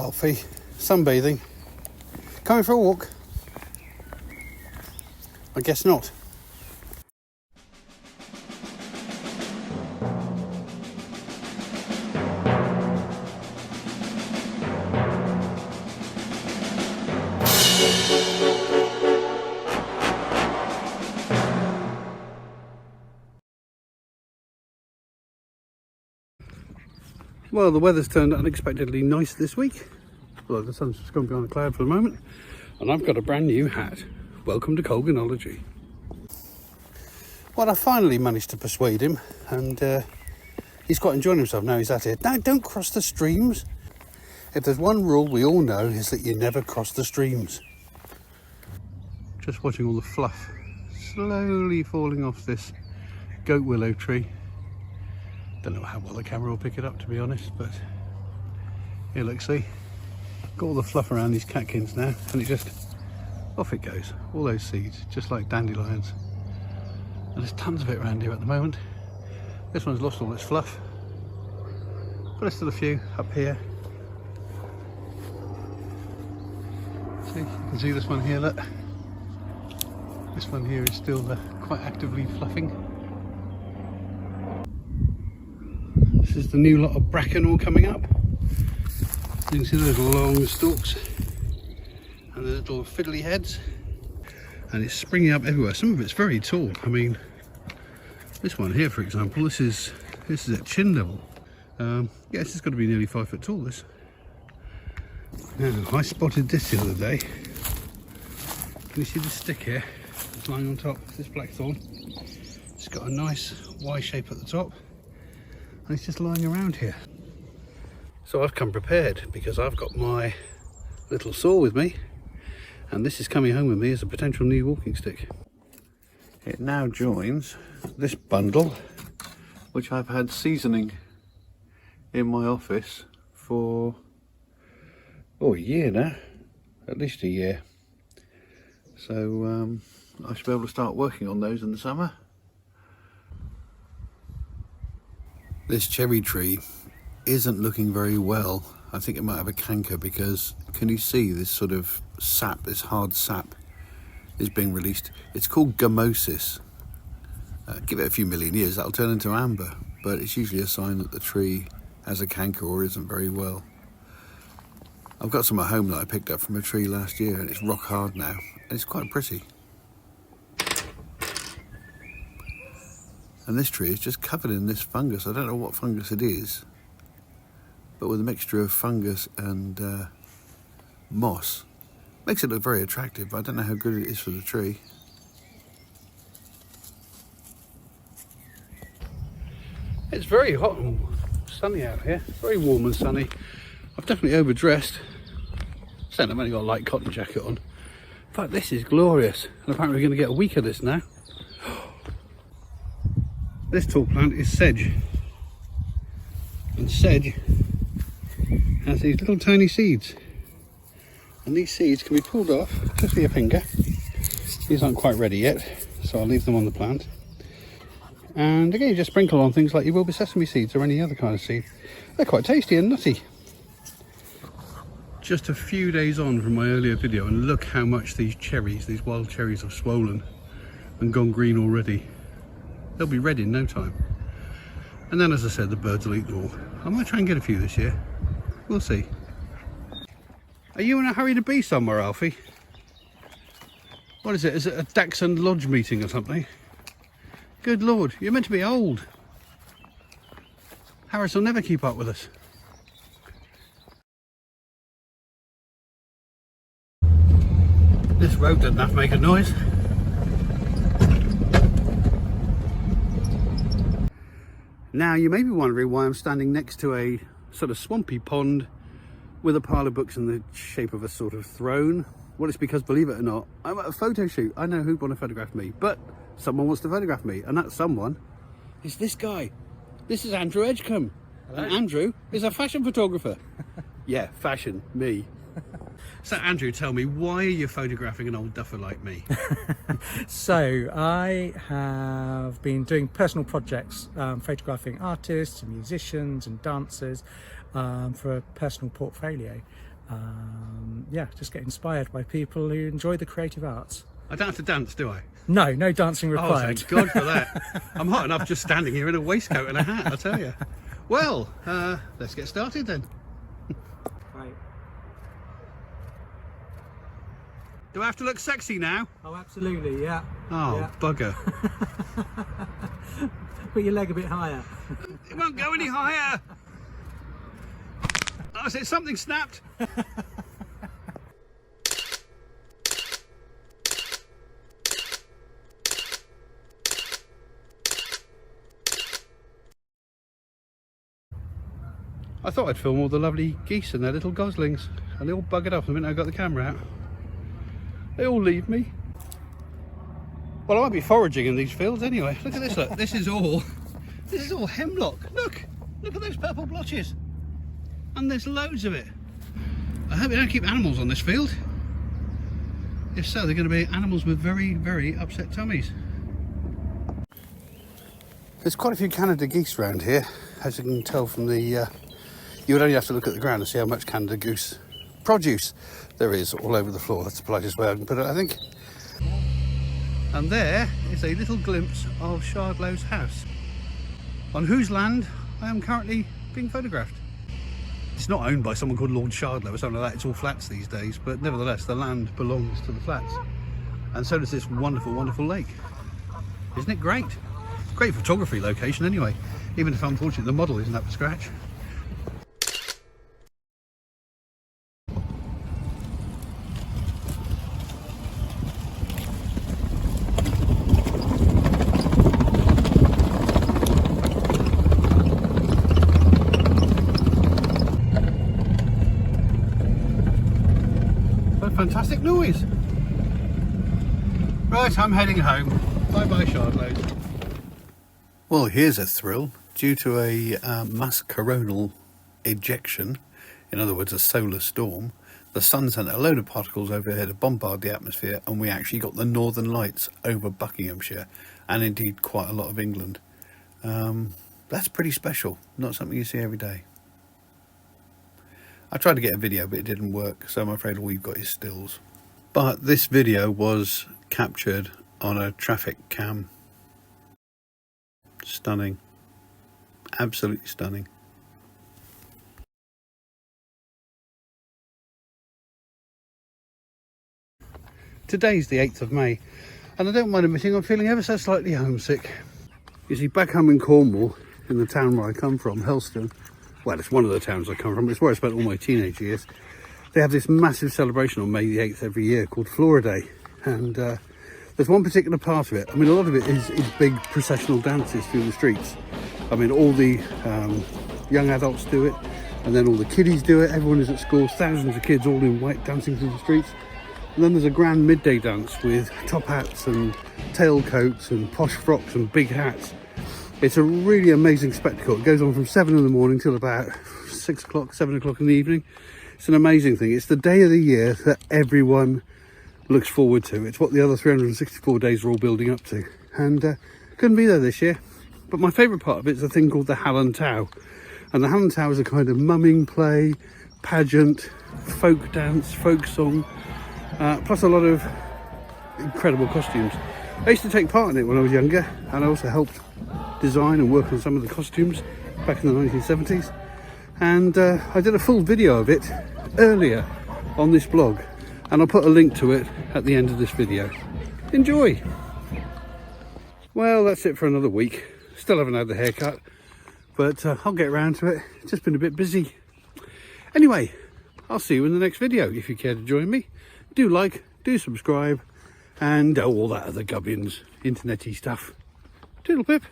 Alfie? Sunbathing? Coming for a walk? I guess not. Well, the weather's turned unexpectedly nice this week. Well, the sun's just gone behind a cloud for the moment, and I've got a brand new hat. Welcome to Colganology. Well, I finally managed to persuade him, and he's quite enjoying himself now he's at it. Now, don't cross the streams. If there's one rule we all know, is that you never cross the streams. Just watching all the fluff slowly falling off this goat willow tree. Don't know how well the camera will pick it up, to be honest, but here, look, see, got all the fluff around these catkins now, and it just, off it goes, all those seeds, just like dandelions. And there's tons of it around here at the moment. This one's lost all its fluff, but there's still a few up here. See, you can see this one here, look. This one here is still quite actively fluffing. This is the new lot of bracken all coming up. You can see those long stalks and the little fiddly heads, and it's springing up everywhere. Some of it's very tall. I mean, this one here, for example, this is at chin level. Yeah, this has got to be nearly 5 foot tall, this. Now, I spotted this the other day. Can you see the stick here? It's lying on top, this blackthorn. It's got a nice Y shape at the top, and it's just lying around here. So I've come prepared because I've got my little saw with me, and this is coming home with me as a potential new walking stick. It now joins this bundle, which I've had seasoning in my office for a year now, at least a year. So I should be able to start working on those in the summer. This cherry tree isn't looking very well. I think it might have a canker because can you see this sort of sap, this hard sap is being released. It's called gummosis. Give it a few million years, that'll turn into amber, but it's usually a sign that the tree has a canker or isn't very well. I've got some at home that I picked up from a tree last year, and it's rock hard now, and it's quite pretty. And this tree is just covered in this fungus. I don't know what fungus it is, but with a mixture of fungus and moss, makes it look very attractive, but I don't know how good it is for the tree. It's very hot and sunny out here, very warm and sunny. I've definitely overdressed, saying I've only got a light cotton jacket on, but this is glorious, and apparently we're going to get a week of this now. This tall plant is sedge, and sedge has these little tiny seeds, and these seeds can be pulled off just with your finger. These aren't quite ready yet, so I'll leave them on the plant. And again, you just sprinkle on things like you will with sesame seeds or any other kind of seed. They're quite tasty and nutty. Just a few days on from my earlier video, and look how much these cherries, these wild cherries, have swollen and gone green already. They'll be red in no time. And then, as I said, the birds will eat them all. I might try and get a few this year. We'll see. Are you in a hurry to be somewhere, Alfie? What is it? Is it a Dachshund Lodge meeting or something? Good Lord, you're meant to be old. Harris will never keep up with us. This road doesn't have to make a noise. Now, you may be wondering why I'm standing next to a sort of swampy pond with a pile of books in the shape of a sort of throne. Well, it's because, believe it or not, I'm at a photo shoot. I know who'd want to photograph me, but someone wants to photograph me, and that someone is this guy. This is Andrew Edgecumbe. Hello. And Andrew is a fashion photographer. Yeah, fashion, me. So Andrew, tell me, why are you photographing an old duffer like me? So I have been doing personal projects, photographing artists and musicians and dancers for a personal portfolio. Yeah, just get inspired by people who enjoy the creative arts. I don't have to dance, do I? No, no dancing Oh, required. thank God for that. I'm hot enough just standing here in a waistcoat and a hat, I tell you. Well, let's get started then. Right. Do I have to look sexy now? Oh, absolutely, yeah. Oh, yeah. bugger. Put your leg a bit higher. It won't go any higher. I said something snapped. I thought I'd film all the lovely geese and their little goslings, and they all buggered off the minute I got the camera out. They all leave me. Well, I might be foraging in these fields anyway. Look at this, look. This is all hemlock. Look at those purple blotches. And there's loads of it. I hope they don't keep animals on this field. If so, they're going to be animals with very, very upset tummies. There's quite a few Canada geese around here, as you can tell from the... you would only have to look at the ground to see how much Canada goose produce there is all over the floor. That's the politest way I can put it, I think. And there is a little glimpse of Shardeloes' house, on whose land I am currently being photographed. It's not owned by someone called Lord Shardeloes or something like that, it's all flats these days, but nevertheless the land belongs to the flats. And so does this wonderful, wonderful lake. Isn't it great? Great photography location anyway, even if unfortunately the model isn't up to scratch. Fantastic noise. Right, I'm heading home. Bye bye, Shardeloes. Well, here's a thrill. Due to a mass coronal ejection, in other words a solar storm, the sun sent a load of particles over here to bombard the atmosphere, and we actually got the northern lights over Buckinghamshire and indeed quite a lot of England. That's pretty special, not something you see every day. I tried to get a video but it didn't work, so I'm afraid all you've got is stills. But this video was captured on a traffic cam. Stunning. Absolutely stunning. Today's the 8th of May, and I don't mind admitting I'm feeling ever so slightly homesick. You see, back home in Cornwall, in the town where I come from, Helston, well, it's one of the towns I come from, it's where I spent all my teenage years. They have this massive celebration on May the 8th every year called Flora Day, and there's one particular part of it. I mean, a lot of it is big processional dances through the streets. I mean, all the young adults do it, and then all the kiddies do it. Everyone is at school, thousands of kids all in white dancing through the streets. And then there's a grand midday dance with top hats and tailcoats and posh frocks and big hats. It's a really amazing spectacle. It goes on from 7 in the morning till about 6 o'clock, 7 o'clock in the evening. It's an amazing thing. It's the day of the year that everyone looks forward to. It's what the other 364 days are all building up to. And couldn't be there this year. But my favourite part of it is a thing called the Hallan Tow. And the Hallan Tow is a kind of mumming play, pageant, folk dance, folk song, plus a lot of incredible costumes. I used to take part in it when I was younger, and I also helped design and work on some of the costumes back in the 1970s. And I did a full video of it earlier on this blog, and I'll put a link to it at the end of this video. Enjoy! Well, that's it for another week. Still haven't had the haircut, but I'll get around to it. It's just been a bit busy. Anyway, I'll see you in the next video. If you care to join me, do like, do subscribe, and all that other gubbins, internet-y stuff. Toodle pip.